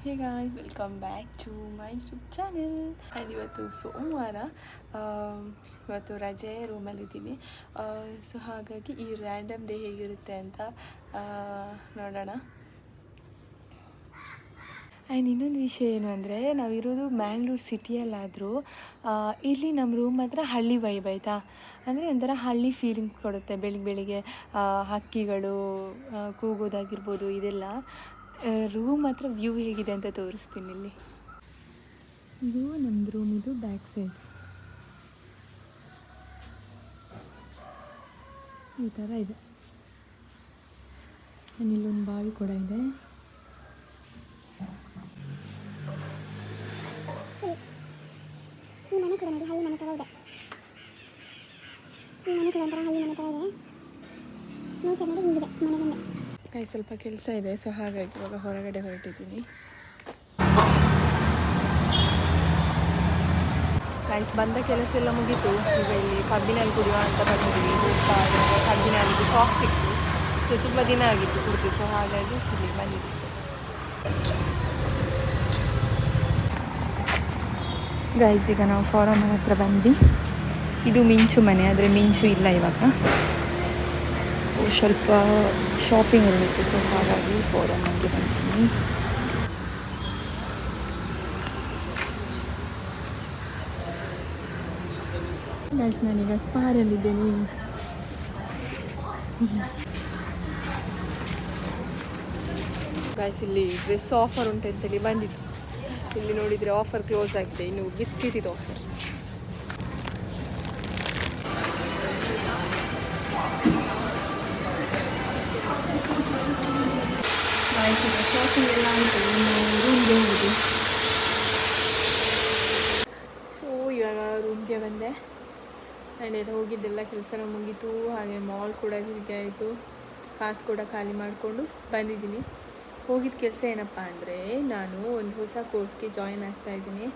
Hey guys, welcome back to my YouTube channel. And ಇವತ್ತು ಸೋಮವಾರ, ಇವತ್ತು ರಜೆ ರೂಮಲ್ಲಿದ್ದೀನಿ. ಸೊ ಹಾಗಾಗಿ ಈ ರ್ಯಾಂಡಮ್ ಡೇ ಹೇಗಿರುತ್ತೆ ಅಂತ ನೋಡೋಣ. ಆ್ಯಂಡ್ ಇನ್ನೊಂದು ವಿಷಯ ಏನು ಅಂದರೆ, ನಾವಿರೋದು ಮ್ಯಾಂಗ್ಳೂರು ಸಿಟಿಯಲ್ಲಾದರೂ ಇಲ್ಲಿ ನಮ್ಮ ರೂಮ್ ಹತ್ರ ಹಳ್ಳಿ ವೈಬ್ ಆಯಿತಾ. ಅಂದರೆ ಒಂಥರ ಹಳ್ಳಿ ಫೀಲಿಂಗ್ ಕೊಡುತ್ತೆ. ಬೆಳಿಗ್ಗೆ ಹಕ್ಕಿಗಳು ಕೂಗೋದಾಗಿರ್ಬೋದು, ಇದೆಲ್ಲ. ರೂಮ್ ಹತ್ರ ವ್ಯೂ ಹೇಗಿದೆ ಅಂತ ತೋರಿಸ್ತೀನಿ. ಇಲ್ಲಿ ಇದು ನಮ್ಮದು ರೂಮ್, ಇದು ಬ್ಯಾಕ್ ಸೈಡ್ ಈ ಥರ ಇದೆ. ಇಲ್ಲೊಂದು ಬಾವಿ ಕೂಡ ಇದೆ. ಈ ಮನೆ ಕೂಡ ನೋಡಿ, ಹಳ್ಳಿ ಮನೆ ಥರ ಇದೆ. ಈ ಮನೆ ಕೂಡ ಒಂಥರ ಹಳ್ಳಿ ಮನೆ ಥರ ಇದೆ. ನೇಚರ್ ನೋಡಿ ಹಿಂಗಿದೆ ಮನೆ ಮುಂದೆ. ಕೈ ಸ್ವಲ್ಪ ಕೆಲಸ ಇದೆ, ಸೊ ಹಾಗಾಗಿ ಇವಾಗ ಹೊರಗಡೆ ಹೊರಟಿದ್ದೀನಿ. ಗೈಸ್, ಬಂದ ಕೆಲಸ ಎಲ್ಲ ಮುಗೀತು. ಈಗ ಇಲ್ಲಿ ಕಬ್ಬಿನಲ್ಲಿ ಕುಡಿಯುವ ಅಂತ ಬಂದಿದ್ದೀವಿ. ಕಬ್ಬಿನಲ್ಲಿ ಶಾಪ್ ಸಿಕ್ತು. ಸೊ ತುಂಬ ದಿನ ಆಗಿತ್ತು ಕುಡಿದು, ಸೊ ಹಾಗಾಗಿ ಇಲ್ಲಿ ಬಂದಿದ್ದೀವಿ. ಗೈಸ್, ಈಗ ನಾವು ಫಾರಮ್ ಮನೆ ಹತ್ರ ಬಂದ್ವಿ. ಇದು ಮಿಂಚು ಮನೆ, ಆದರೆ ಮಿಂಚು ಇಲ್ಲ ಇವಾಗ. ಸ್ವಲ್ಪ ಶಾಪಿಂಗ್ ಇರಬೇಕು, ಸೊ ಹಾಗಾಗಿ ಫಾರಮ್ ಮನೆಗೆ ಬಂದಿದ್ದೀನಿ. ಗೈಸ್, ನಾನೀಗ ಸ್ಪಾರಲ್ಲಿದ್ದೇನೆ. ಗೈಸ್, ಇಲ್ಲಿ ಡ್ರೆಸ್ ಆಫರ್ ಉಂಟು ಅಂತೇಳಿ ಬಂದಿತ್ತು. ಇಲ್ಲಿ ನೋಡಿದರೆ ಆಫರ್ ಕ್ಲೋಸ್ ಆಗಿದೆ. ಇನ್ನು ಬಿಸ್ಕೆಟ್ ಇದು ಆಫರ್. ಶಾಪಿಂಗ್ ಎಲ್ಲ ಆಯಿತು, ರೂಮ್ಗೆ ಹೋಗುದು. ಸೊ ಇವಾಗ ರೂಮ್ಗೆ ಬಂದೆ. ಆ್ಯಂಡ್ ಎಲ್ಲ ಹೋಗಿದ್ದೆಲ್ಲ ಕೆಲಸನೂ ಮುಗೀತು. ಹಾಗೆ ಮಾಲ್ ಕೂಡ ಹೀಗೆ ಆಯಿತು. ಕಾಸು ಕೂಡ ಖಾಲಿ ಮಾಡಿಕೊಂಡು ಬಂದಿದ್ದೀನಿ. ಹೋಗಿದ್ದ ಕೆಲಸ ಏನಪ್ಪ ಅಂದರೆ, ನಾನು ಒಂದು ಹೊಸ ಕೋರ್ಸ್ಗೆ ಜಾಯಿನ್ ಆಗ್ತಾಯಿದ್ದೀನಿ.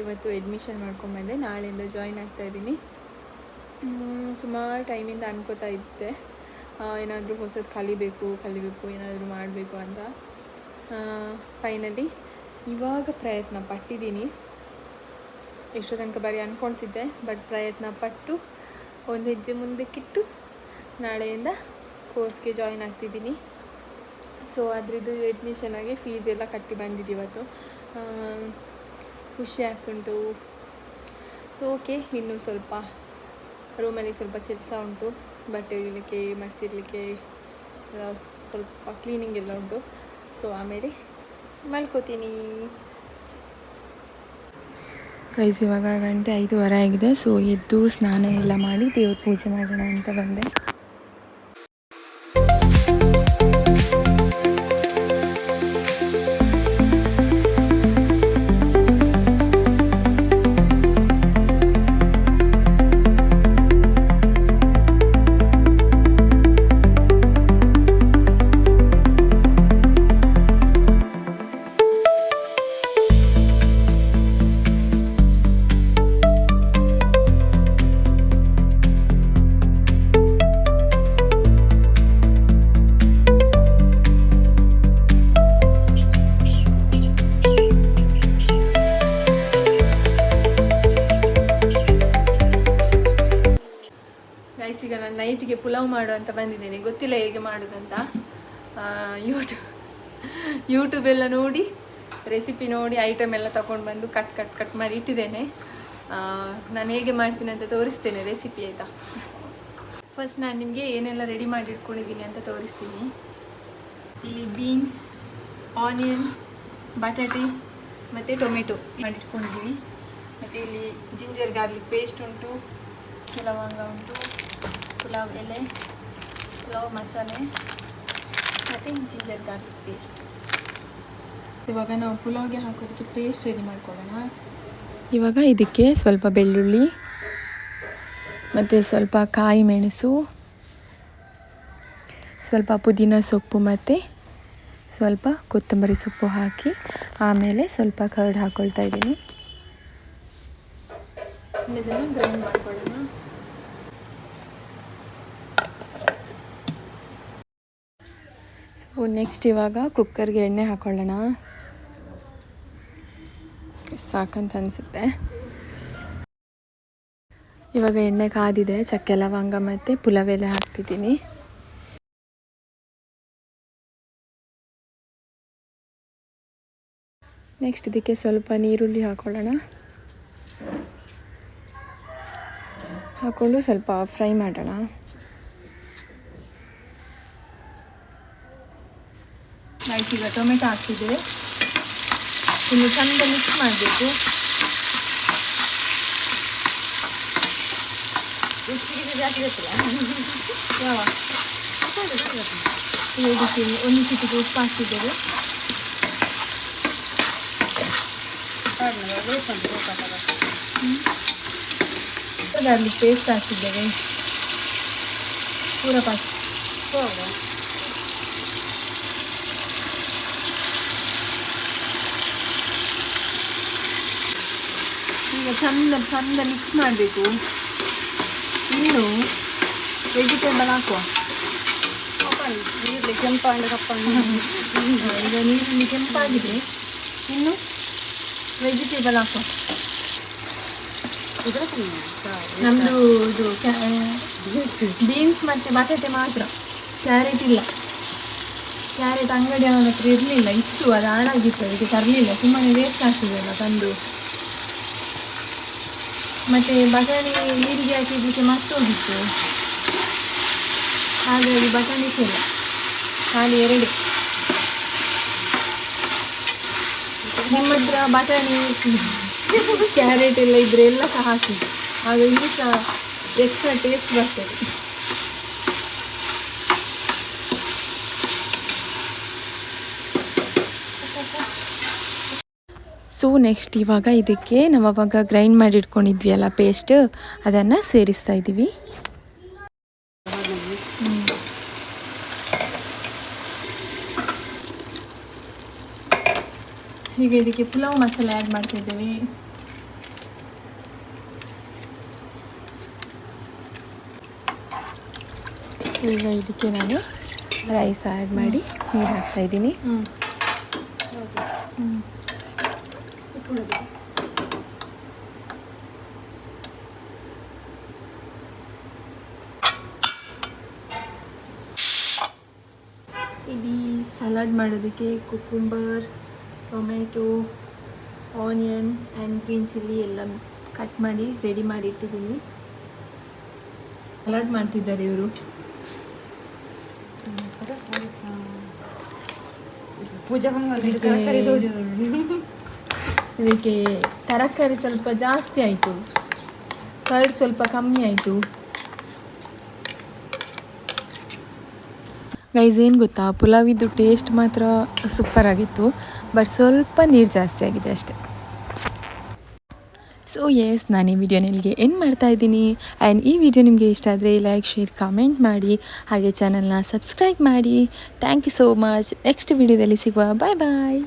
ಇವತ್ತು ಅಡ್ಮಿಷನ್ ಮಾಡ್ಕೊಂಡ್ಬಂದೆ. ನಾಳೆಯಿಂದ ಜಾಯಿನ್ ಆಗ್ತಾಯಿದ್ದೀನಿ. ಸುಮಾರು ಟೈಮಿಂದ ಅನ್ಕೋತಾ ಇದ್ದೆ, ಏನಾದರೂ ಹೊಸದು ಕಲಿಬೇಕು ಏನಾದರೂ ಮಾಡಬೇಕು ಅಂತ. ಫೈನಲಿ ಇವಾಗ ಪ್ರಯತ್ನ ಪಟ್ಟಿದ್ದೀನಿ. ಎಷ್ಟೋ ತನಕ ಬರೀ ಅಂದ್ಕೊಳ್ತಿದ್ದೆ, ಬಟ್ ಪ್ರಯತ್ನ ಪಟ್ಟು ಒಂದು ಹೆಜ್ಜೆ ಮುಂದಕ್ಕಿಟ್ಟು ನಾಳೆಯಿಂದ ಕೋರ್ಸ್ಗೆ ಜಾಯಿನ್ ಆಗ್ತಿದ್ದೀನಿ. ಸೊ ಅದರದ್ದು ಅಡ್ಮಿಷನ್ ಆಗಿ ಫೀಸ್ ಎಲ್ಲ ಕಟ್ಟಿ ಬಂದಿದ್ದು ಇವತ್ತು. ಖುಷಿ ಆಗ್ತುಂಟು. ಸೊ ಓಕೆ, ಇನ್ನೂ ಸ್ವಲ್ಪ ರೂಮಲ್ಲಿ ಸ್ವಲ್ಪ ಕೆಲಸ ಉಂಟು. ಬಟ್ಟೆ ಒಗಿಲಿಕ್ಕೆ, ಮಡಿಸಿಡ್ಲಿಕ್ಕೆ, ಸ್ವಲ್ಪ ಕ್ಲೀನಿಂಗ್ ಎಲ್ಲ ಉಂಟು. ಸೊ ಆಮೇಲೆ ಮಲ್ಕೋತೀನಿ. ಗೈಸ್, ಇವಾಗ ಗಂಟೆ 5:30 ಆಗಿದೆ. ಸೊ ಎದ್ದು ಸ್ನಾನ ಎಲ್ಲ ಮಾಡಿ ದೇವ್ರ ಪೂಜೆ ಮಾಡೋಣ ಅಂತ ಬಂದೆ. ಈಗ ನಾನು ನೈಟಿಗೆ ಪುಲಾವ್ ಮಾಡು ಅಂತ ಬಂದಿದ್ದೇನೆ. ಗೊತ್ತಿಲ್ಲ ಹೇಗೆ ಮಾಡೋದಂತ. ಯೂಟ್ಯೂಬ್ ಎಲ್ಲ ನೋಡಿ, ರೆಸಿಪಿ ನೋಡಿ, ಐಟಮ್ ಎಲ್ಲ ತಗೊಂಡು ಬಂದು ಕಟ್ ಮಾಡಿ ಇಟ್ಟಿದ್ದೇನೆ. ನಾನು ಹೇಗೆ ಮಾಡ್ತೀನಿ ಅಂತ ತೋರಿಸ್ತೇನೆ ರೆಸಿಪಿ, ಆಯಿತಾ. ಫಸ್ಟ್ ನಾನು ನಿಮಗೆ ಏನೆಲ್ಲ ರೆಡಿ ಮಾಡಿ ಇಟ್ಕೊಂಡಿದ್ದೀನಿ ಅಂತ ತೋರಿಸ್ತೀನಿ. ಇಲ್ಲಿ ಬೀನ್ಸ್, ಆನಿಯನ್, ಬಟಾಟೆ ಮತ್ತು ಟೊಮೆಟೊ ಮಾಡಿಟ್ಕೊಂಡಿದ್ದೀವಿ. ಮತ್ತು ಇಲ್ಲಿ ಜಿಂಜರ್ ಗಾರ್ಲಿಕ್ ಪೇಸ್ಟ್ ಉಂಟು, ಲವಂಗ ಉಂಟು, ಪುಲಾವ್ ಎಲೆ, ಪುಲಾವ್ ಮಸಾಲೆ ಮತ್ತು ಜಿಂಜರ್ ಗಾರ್ಲಿಕ್ ಪೇಸ್ಟ್. ಇವಾಗ ನಾವು ಪುಲಾವ್ಗೆ ಹಾಕೋದಕ್ಕೆ ಪೇಸ್ಟ್ ರೆಡಿ ಮಾಡ್ಕೊಳ್ಳೋಣ. ಇವಾಗ ಇದಕ್ಕೆ ಸ್ವಲ್ಪ ಬೆಳ್ಳುಳ್ಳಿ ಮತ್ತು ಸ್ವಲ್ಪ ಕಾಯಿ ಮೆಣಸು, ಸ್ವಲ್ಪ ಪುದೀನ ಸೊಪ್ಪು ಮತ್ತು ಸ್ವಲ್ಪ ಕೊತ್ತಂಬರಿ ಸೊಪ್ಪು ಹಾಕಿ, ಆಮೇಲೆ ಸ್ವಲ್ಪ ಕರ್ಡ್ ಹಾಕ್ಕೊಳ್ತಾ ಇದ್ದೀನಿ. ಇದನ್ನು ಗ್ರೈಂಡ್ ಮಾಡ್ಕೊಳ್ಳೋಣ. ಸೊ ನೆಕ್ಸ್ಟ್ ಇವಾಗ ಕುಕ್ಕರ್ಗೆ ಎಣ್ಣೆ ಹಾಕ್ಕೊಳ್ಳೋಣ. ಸಾಕಂತ ಅನಿಸುತ್ತೆ. ಇವಾಗ ಎಣ್ಣೆ ಕಾದಿದೆ, ಚಕ್ಕೆ ಲವಂಗ ಮತ್ತು ಪುಲಾವ್ ಎಲೆ ಹಾಕ್ತಿದ್ದೀನಿ. ನೆಕ್ಸ್ಟ್ ಇದಕ್ಕೆ ಸ್ವಲ್ಪ ನೀರುಳ್ಳಿ ಹಾಕೊಳ್ಳೋಣ. ಹಾಕ್ಕೊಂಡು ಸ್ವಲ್ಪ ಫ್ರೈ ಮಾಡೋಣ. ಆಯ್ತು, ಈಗ ಟೊಮೆಟೊ ಹಾಕ್ತಿದ್ದೆ. ಇನ್ನು ಚಂದ ಮಿಕ್ಸ್ ಮಾಡಬೇಕು. ಇದಕ್ಕೆ ಒಂದು ಚಿಟಿಕೆ ಉಪ್ಪು ಹಾಕ್ತಿದ್ದೇವೆ. Garlic paste ಹಾಕ್ತಿದ್ದೇವೆ. ಪೂರ ಪಾಸ್ ಈಗ ಚಂದ ಮಿಕ್ಸ್ ಮಾಡಬೇಕು. ಇನ್ನು ವೆಜಿಟೇಬಲ್ ಹಾಕುವ. ನೀರಲ್ಲಿ ಕೆಂಪಾಂಡ ಕಪ್ಪಾಂಡ ಈಗ ನೀರಲ್ಲಿ ಕೆಂಪಾಗಿದೆ. ಇನ್ನು ವೆಜಿಟೇಬಲ್ ಹಾಕುವ. ನಮ್ಮದು ಇದು ಬೀನ್ಸ್ ಮತ್ತು ಬಟಾಟೆ ಮಾತ್ರ, ಕ್ಯಾರೆಟ್ ಇಲ್ಲ. ಕ್ಯಾರೆಟ್ ಅಂಗಡಿ ಅವನ ಹತ್ರ ಇರಲಿಲ್ಲ, ಇತ್ತು, ಅದು ಹಾಳಾಗಿತ್ತು, ಅದಕ್ಕೆ ತರಲಿಲ್ಲ. ಸುಮ್ಮನೆ ವೇಸ್ಟ್ ಆಗ್ತದಲ್ಲ ತಂದು. ಮತ್ತು ಬಟಾಣಿ ನೀರಿಗೆ ಹಾಕಿದ್ದಕ್ಕೆ ಮರ್ತೋಗಿತ್ತು, ಹಾಗಾಗಿ ಬಟಾಣಿ ಇಲ್ಲ, ಖಾಲಿ 2. ನಿಮ್ಮ ಹತ್ರ ಬಟಾಣಿ ಕ್ಯಾರೆಟ್ ಎಲ್ಲ ಇದ್ರೆ ಎಲ್ಲ ಸಹ ಹಾಕಿ, ಆಗ ಇನ್ನೂ ಸಹ ಎಕ್ಸ್ಟ್ರಾ ಟೇಸ್ಟ್ ಬರ್ತದೆ. ಸೊ ನೆಕ್ಸ್ಟ್ ಇವಾಗ ಇದಕ್ಕೆ ನಾವು ಅವಾಗ ಗ್ರೈಂಡ್ ಮಾಡಿ ಇಟ್ಕೊಂಡಿದ್ವಿ ಅಲ್ಲ ಪೇಸ್ಟ್, ಅದನ್ನು ಸೇರಿಸ್ತಾ ಇದ್ದೀವಿ. ಈಗ ಇದಕ್ಕೆ ಪುಲಾವ್ ಮಸಾಲೆ ಆ್ಯಡ್ ಮಾಡ್ತಾ ಇದ್ದೇವೆ. ಈಗ ಇದಕ್ಕೆ ನಾನು ರೈಸ್ ಆ್ಯಡ್ ಮಾಡಿ ನೀರು ಹಾಕ್ತಾ ಇದ್ದೀನಿ. ಇಲ್ಲಿ ಸಲಾಡ್ ಮಾಡೋದಕ್ಕೆ cucumber, tomato, onion and green chilli ಎಲ್ಲ ಕಟ್ ಮಾಡಿ ರೆಡಿ ಮಾಡಿ ಇಟ್ಟಿದ್ದೀನಿ. ಸಲಾಡ್ ಮಾಡ್ತಿದ್ದಾರೆ ಇವರು. ಇದಕ್ಕೆ ತರಕಾರಿ ಸ್ವಲ್ಪ ಜಾಸ್ತಿ ಆಯಿತು, ಕರ್ಡ್ ಸ್ವಲ್ಪ ಕಮ್ಮಿ ಆಯಿತು. ಗೈಸ್ ಏನು ಗೊತ್ತಾ, ಪುಲಾವಿದ್ದು ಟೇಸ್ಟ್ ಮಾತ್ರ ಸೂಪರ್ ಆಗಿತ್ತು, ಬಟ್ ಸ್ವಲ್ಪ ನೀರು ಜಾಸ್ತಿ ಆಗಿದೆ ಅಷ್ಟೆ. ಸೊ ಎಸ್, ನಾನು ಈ ವಿಡಿಯೋನ ಇಲ್ಲಿಗೆ ಎಂಡ್ ಮಾಡ್ತಾ ಇದ್ದೀನಿ. ಆ್ಯಂಡ್ ಈ ವಿಡಿಯೋ ನಿಮಗೆ ಇಷ್ಟ ಆದರೆ ಲೈಕ್, ಶೇರ್, ಕಾಮೆಂಟ್ ಮಾಡಿ, ಹಾಗೆ ಚಾನಲ್ನ ಸಬ್ಸ್ಕ್ರೈಬ್ ಮಾಡಿ. Thank you so much. Next ವಿಡಿಯೋದಲ್ಲಿ ಸಿಗುವ. ಬಾಯ್ ಬಾಯ್.